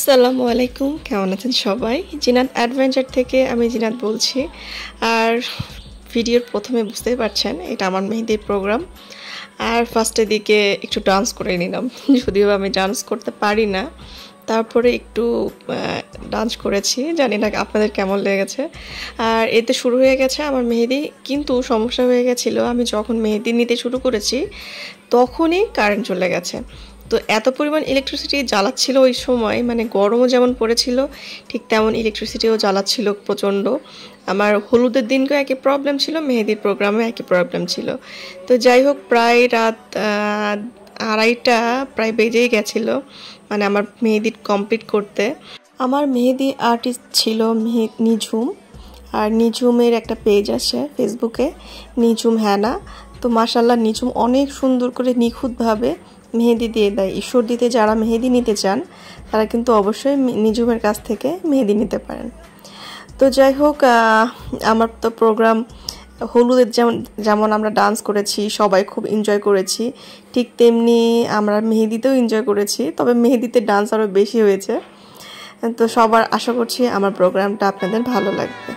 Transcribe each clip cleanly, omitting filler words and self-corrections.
আসসালামু আলাইকুম, কেমন আছেন সবাই? জিনাত অ্যাডভেঞ্চার থেকে আমি জিনাত বলছি। আর ভিডিওর প্রথমে বুঝতেই পারছেন এটা আমার মেহেদির প্রোগ্রাম। আর ফার্স্টের দিকে একটু ডান্স করে নিলাম, যদিও আমি ডান্স করতে পারি না, তারপরে একটু ডান্স করেছি। জানি না আপনাদের কেমন লেগেছে। আর এতে শুরু হয়ে গেছে আমার মেহেদি, কিন্তু সমস্যা হয়ে গেছিলো আমি যখন মেহেদি নিতে শুরু করেছি তখনই কারেন্ট চলে গেছে। তো এত পরিমাণ ইলেকট্রিসিটি জ্বালাচ্ছিল ওই সময়, মানে গরমও যেমন পড়েছিল ঠিক তেমন ইলেকট্রিসিটিও জ্বালাচ্ছিল প্রচণ্ড। আমার হলুদের দিনকেও একই প্রবলেম ছিল, মেহেদির প্রোগ্রামে একই প্রবলেম ছিল। তো যাই হোক, প্রায় রাত 2:30 প্রায় বেজেই গেছিলো মানে আমার মেহেদি কমপ্লিট করতে। আমার মেহেদি আর্টিস্ট ছিল নিঝুম, আর নিঝুমের একটা পেজ আছে ফেসবুকে, নিঝুম হ্যানা। তো মাশাল্লাহ নিঝুম অনেক সুন্দর করে নিখুঁতভাবে মেহেদি দিয়ে দেয়। ঈশ্বর দিতে যারা মেহেদি নিতে চান তারা কিন্তু অবশ্যই নিঝুমের কাছ থেকে মেহেদি নিতে পারেন। তো যাই হোক, আমার তো প্রোগ্রাম হলুদের যেমন আমরা ডান্স করেছি, সবাই খুব এনজয় করেছি, ঠিক তেমনি আমরা মেহেদিতেও এনজয় করেছি, তবে মেহেদিতে ডান্স আরও বেশি হয়েছে। তো সবার আশা করছি আমার প্রোগ্রামটা আপনাদের ভালো লাগবে।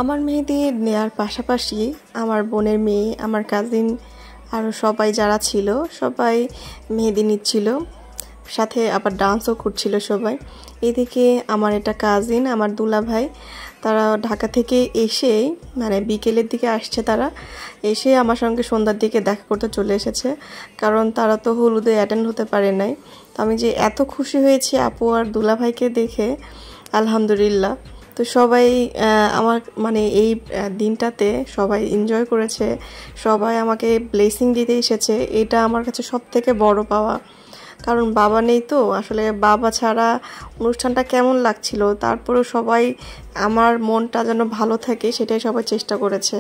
আমার মেহেদি নেওয়ার পাশাপাশি আমার বোনের মেয়ে, আমার কাজিন, আরও সবাই যারা ছিল সবাই মেহেদি নিচ্ছিল, সাথে আবার ডান্সও করছিল সবাই। এদিকে আমার এটা কাজিন, আমার দুলা ভাই, তারা ঢাকা থেকে এসে মানে বিকেলের দিকে আসছে, তারা এসে আমার সঙ্গে সন্ধ্যার দিকে দেখা করতে চলে এসেছে, কারণ তারা তো হলুদে অ্যাটেন্ড হতে পারে নাই। তো আমি যে এত খুশি হয়েছি আপু আর দুলা ভাইকে দেখে, আলহামদুলিল্লাহ। তো সবাই আমার মানে এই দিনটাতে সবাই এনজয় করেছে, সবাই আমাকে ব্লেসিং দিতে এসেছে, এটা আমার কাছে সব থেকে বড় পাওয়া। কারণ বাবা নেই, তো আসলে বাবা ছাড়া অনুষ্ঠানটা কেমন লাগছিল, তারপরেও সবাই আমার মনটা যেন ভালো থাকে সেটাই সবাই চেষ্টা করেছে।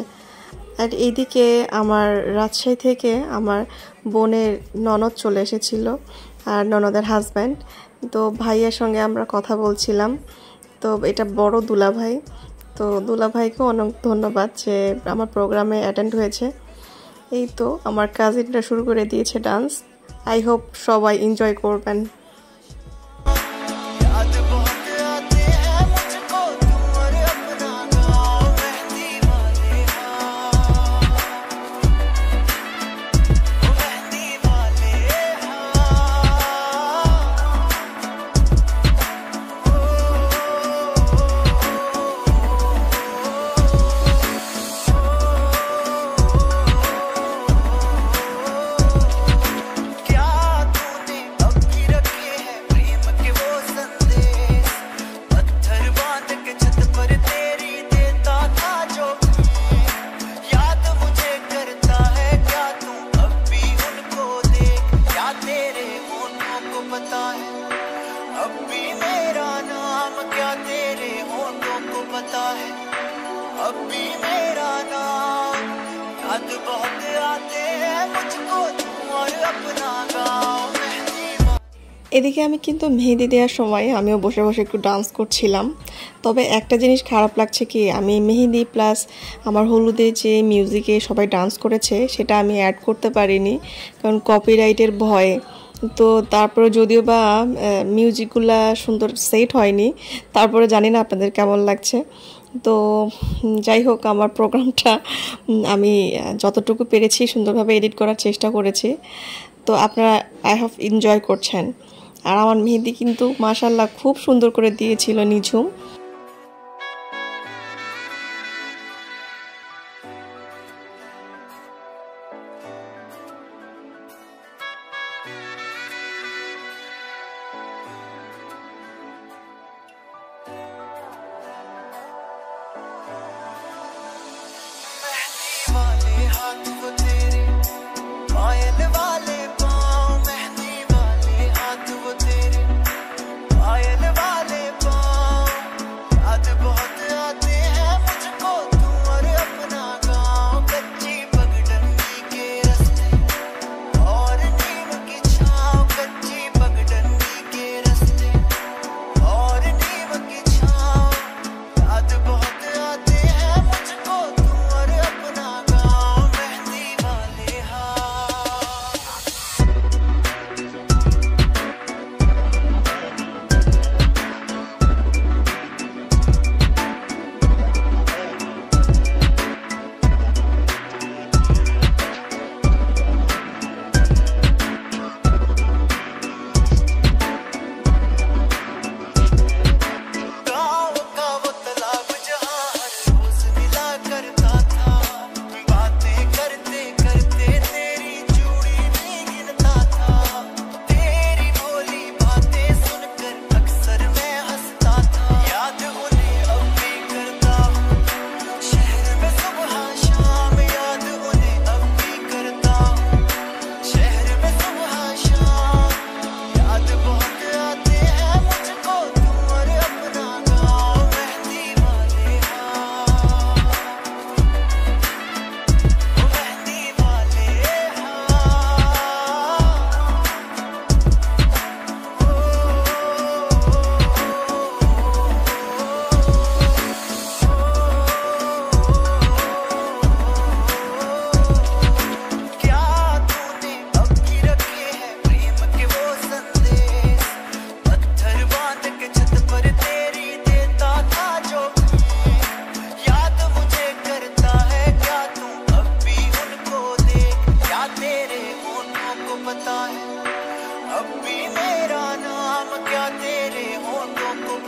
আর এইদিকে আমার রাজশাহী থেকে আমার বোনের ননদ চলে এসেছিল, আর ননদের হাজব্যান্ড। তো ভাইয়ের সঙ্গে আমরা কথা বলছিলাম, তো এটা বড় দুলাভাই। তো দুলাভাইকে অনেক ধন্যবাদ যে আমার প্রোগ্রামে অ্যাটেন্ড হয়েছে। এই তো আমার কাজিনটা শুরু করে দিয়েছে ডান্স। আই হোপ সবাই এনজয় করবেন। এদিকে আমি কিন্তু মেহেদি দেওয়ার সময় আমিও বসে বসে একটু ডান্স করছিলাম। তবে একটা জিনিস খারাপ লাগছে কি, আমি মেহেদি প্লাস আমার হলুদে যে মিউজিকে সবাই ডান্স করেছে সেটা আমি অ্যাড করতে পারিনি, কারণ কপিরাইটের ভয়ে। তো তারপরে যদিও বা মিউজিকগুলা সুন্দর সেট হয়নি, তারপরে জানি না আপনাদের কেমন লাগছে। তো যাই হোক, আমার প্রোগ্রামটা আমি যতটুকু পেরেছি সুন্দরভাবে এডিট করার চেষ্টা করেছি। তো আপনারা আই হোপ এনজয় করছেন। আর আমার মেহেদি কিন্তু মাশাআল্লাহ খুব সুন্দর করে দিয়েছিল নিঝুম।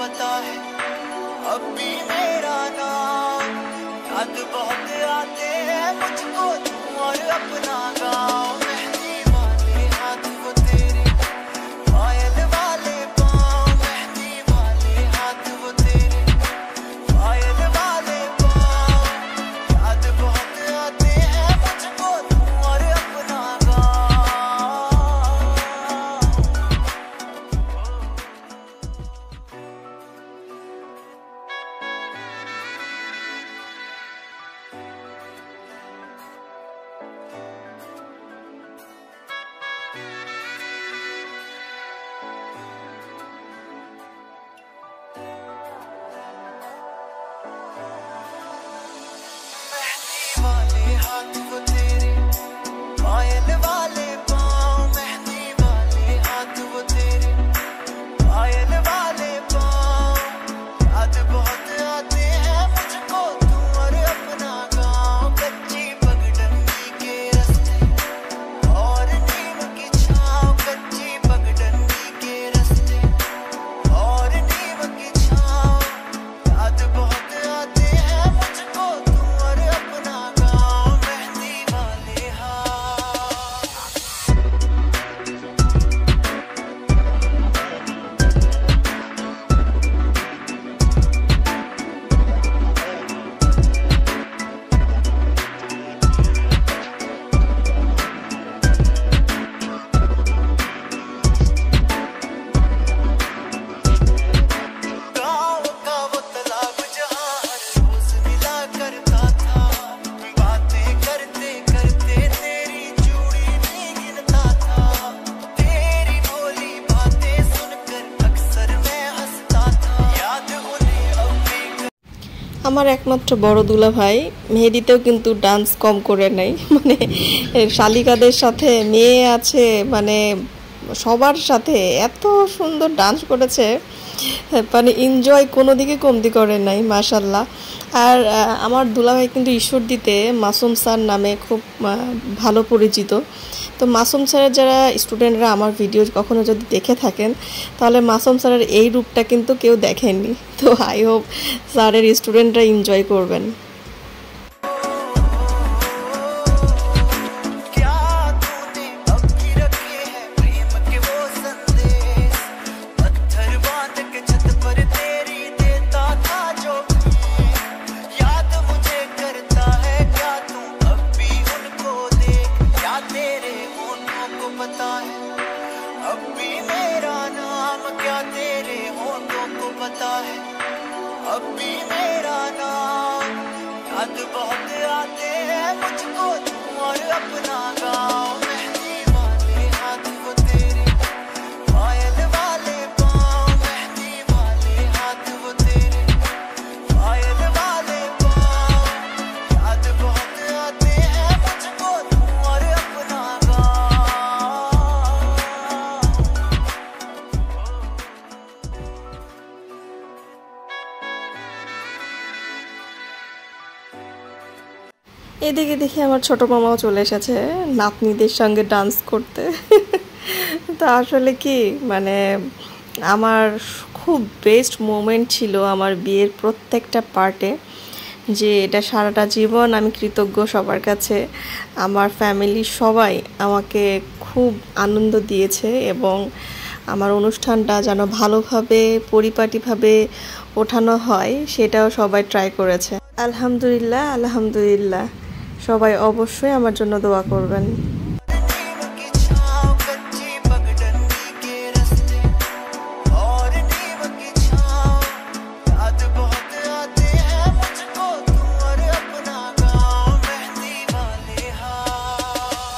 पता है अब भी मेरा नाम। याद बहुत आते हैं मुझको तू और अपना गाँव। मेहंदी वाले हाथ वो तेरे, पायल वाले पाँव। मेहंदी वाले हाथ वो तेरे, पायल वाले पाँव। याद बहुत आते हैं मुझको तू और अपना गाँव। मेहंदी वाले हाथ वो तेरे, पायल वाले पाँव। मेहंदी वाले हाथ वो तेरे, पायल वाले पाँव। याद बहुत आते हैं मुझको तू और अपना गाँव। कच्ची पगडंडी के रास्ते और नीम की छाँव। कच्ची पगडंडी के रास्ते और नीम की छाँव। याद बहुत आते हैं मुझको तू और अपना गाँव। मेहंदी वाले हाथ। गाँव का वो तालाब जहाँ हर रोज मिला करता था। बातें करते करते तेरी चूड़ी भी गिनता था। तेरी भोली बातें सुनकर अक्सर मैं हंसता था। याद उन्हें अब भी আমার একমাত্র বড় দুলা ভাই মেহেদিতেও কিন্তু ডান্স কম করে নাই, মানে শালিকাদের সাথে মেয়ে আছে, মানে সবার সাথে এত সুন্দর ডান্স করেছে, মানে এনজয় কোনো দিকে কমতি করে নাই মাশাল্লাহ। আর আমার দুলাভাই কিন্তু ঈশ্বরদীতে মাসুম স্যার নামে খুব ভালো পরিচিত। তো মাসুম স্যারের যারা স্টুডেন্টরা আমার ভিডিও কখনো যদি দেখে থাকেন তাহলে মাসুম স্যারের এই রূপটা কিন্তু কেউ দেখেননি। তো আই হোপ স্যারের স্টুডেন্টরা এনজয় করবেন। क्या तूने अब भी रखे हैं प्रेम के वो संदेश। पत्थर बांध के छत पर तेरी देता था जो भीख। याद मुझे करता है क्या तू अब भी उनको देख। क्या तेरे होठों को पता है अब भी मेरा नाम। क्या तेरे होठों को पता है अब भी मेरा नाम। याद बहुत आते हैं मुझको तू और अपना गाँव। मेहंदी वाले हाथ वो तेरे, पायल वाले पाँव। मेहंदी वाले हाथ वो तेरे, पायल वाले पाँव। याद बहुत आते हैं मुझको तू और अपना गाँव। এদিকে দেখি আমার ছোট মামাও চলে এসেছে নাতনিদের সঙ্গে ডান্স করতে। তো আসলে কি মানে আমার খুব বেস্ট মোমেন্ট ছিল আমার বিয়ের প্রত্যেকটা পার্টে, যে এটা সারাটা জীবন আমি কৃতজ্ঞ সবার কাছে। আমার ফ্যামিলির সবাই আমাকে খুব আনন্দ দিয়েছে এবং আমার অনুষ্ঠানটা যেন ভালোভাবে পরিপাটিভাবে ওঠানো হয় সেটাও সবাই ট্রাই করেছে। আলহামদুলিল্লাহ আলহামদুলিল্লাহ, সবাই অবশ্যই আমার জন্য দোয়া করবেন। नीम की छाँव। कच्ची पगडंडी के रास्ते और नीम की छाँव। याद बहुत आते हैं मुझको तू और अपना गाँव। मेहंदी वाले हाथ।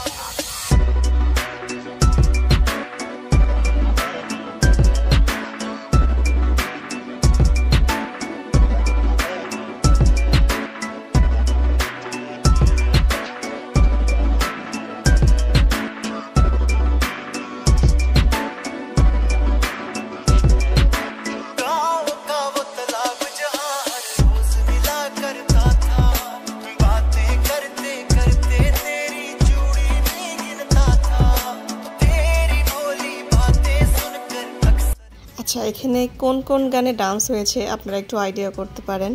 আচ্ছা, এখানে কোন কোন গানে ডান্স হয়েছে আপনারা একটু আইডিয়া করতে পারেন,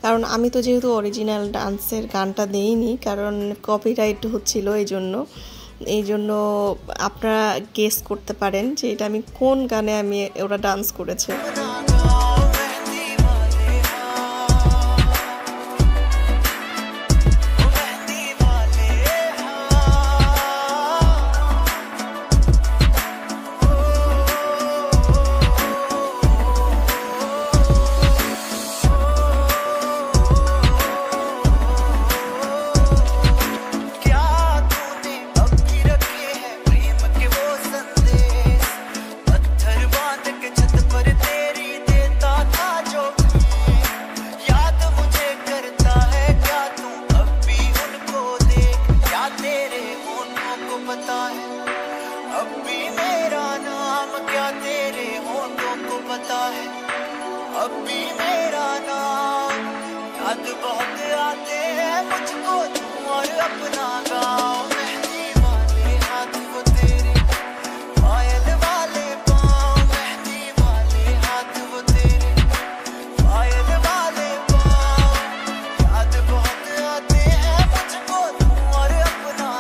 কারণ আমি তো যেহেতু অরিজিনাল ডান্সের গানটা দেইনি, কারণ কপিরাইট হচ্ছিল, এই জন্য আপনারা গেস করতে পারেন যে এটা আমি কোন গানে ওরা ডান্স করেছে। अब भी मेरा नाम याद बहुत आते हैं मुझको तू और अपना गाँव मेहंदी वाले हाथ वो तेरे पायल वाले पाँव मेहंदी वाले हाथ वो तेरे पायल वाले पाँव याद बहुत आते हैं मुझको तू और अपना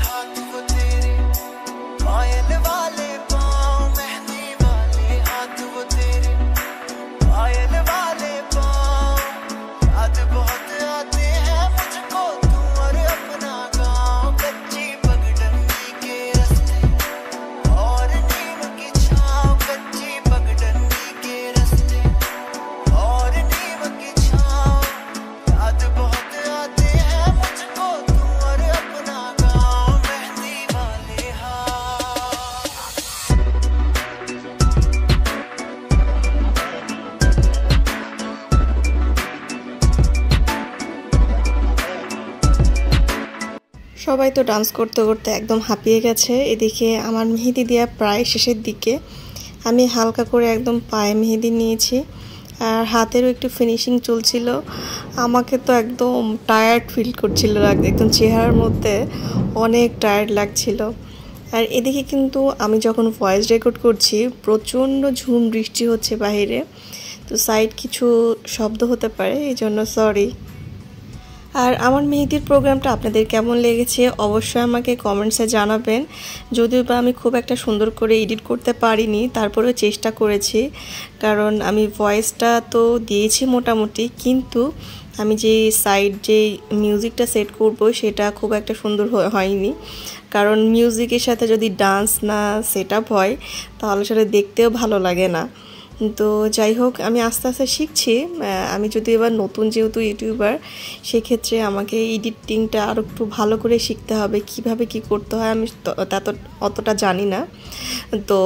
हाथ वो तेरे पायल वाले पाँव मेहंदी वाले हाथ वो तेरे पायल वाले पाँव याद बहुत आते हैं मुझको तू और अपना गाँव कच्ची पगडंडी के रास्ते और नीम की छाँव कच्ची पगडंडी के रास्ते और नीम की छाँव याद बहुत आते हैं मुझको तू और अपना সবাই তো ডান্স করতে করতে একদম হাঁপিয়ে গেছে। এদিকে আমার মেহেদি দেওয়া প্রায় শেষের দিকে, আমি হালকা করে একদম পায়ে মেহেদি নিয়েছি আর হাতেরও একটু ফিনিশিং চলছিল। আমাকে তো একদম টায়ার্ড ফিল করছিল, একদম চেহারার মধ্যে অনেক টায়ার্ড লাগছিল। আর এদিকে কিন্তু আমি যখন ভয়েস রেকর্ড করছি প্রচণ্ড ঝুম বৃষ্টি হচ্ছে বাইরে, তো সাইড কিছু শব্দ হতে পারে, এই জন্য সরি। আর আমার মেহেদির প্রোগ্রামটা আপনাদের কেমন লেগেছে অবশ্যই আমাকে কমেন্টসে জানাবেন। যদিও বা আমি খুব একটা সুন্দর করে এডিট করতে পারিনি, তারপরেও চেষ্টা করেছি, কারণ আমি ভয়েসটা তো দিয়েছি মোটামুটি, কিন্তু আমি যে মিউজিকটা সেট করব সেটা খুব একটা সুন্দর হয়নি, কারণ মিউজিকের সাথে যদি ডান্স না সেট আপ হয় তাহলে সেটা দেখতেও ভালো লাগে না। তো যাই হোক, আমি আস্তে আস্তে শিখছি। আমি যদি এবার নতুন যেহেতু ইউটিউবার, সেক্ষেত্রে আমাকে এডিটিংটা আরও একটু ভালো করে শিখতে হবে, কিভাবে কি করতে হয় আমি অতটা জানি না। তো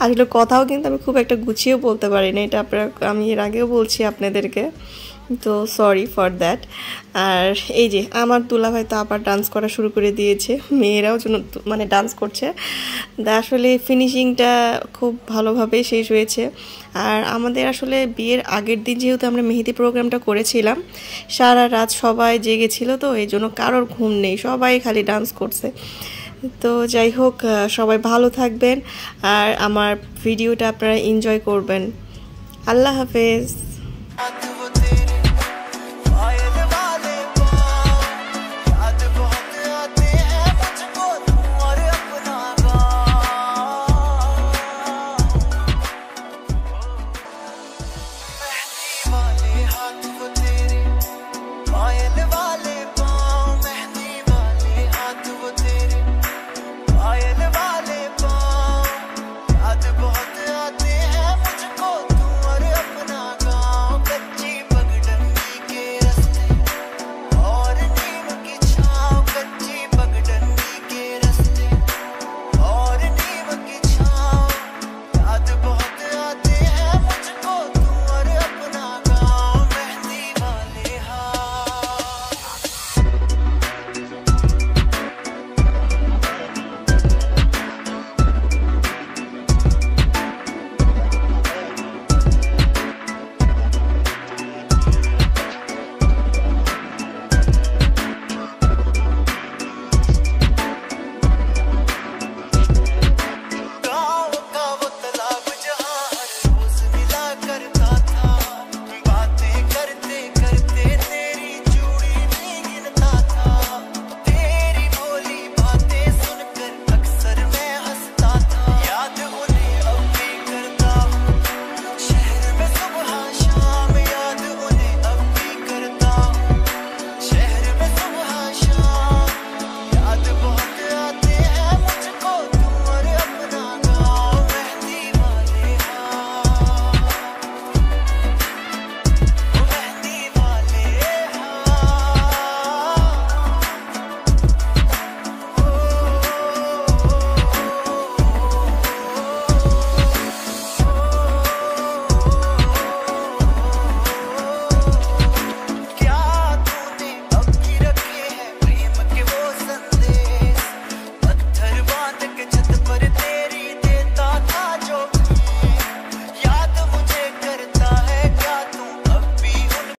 আসলে কথাও কিন্তু আমি খুব একটা গুছিয়েও বলতে পারি না, এটা আমি এর আগেও বলছি আপনাদেরকে, তো সরি ফর দ্যাট। আর এই যে আমার দুলাভাই তো আবার ডান্স করা শুরু করে দিয়েছে, মেয়েরাও মানে ডান্স করছে। আসলে ফিনিশিংটা খুব ভালোভাবে শেষ হয়েছে। আর আমাদের আসলে বিয়ের আগের দিন যেহেতু আমরা মেহেদি প্রোগ্রামটা করেছিলাম, সারা রাত সবাই জেগেছিল, তো এই জন্য কারোর ঘুম নেই, সবাই খালি ডান্স করছে। তো যাই হোক, সবাই ভালো থাকবেন আর আমার ভিডিওটা আপনারা এনজয় করবেন। আল্লাহ হাফেজ।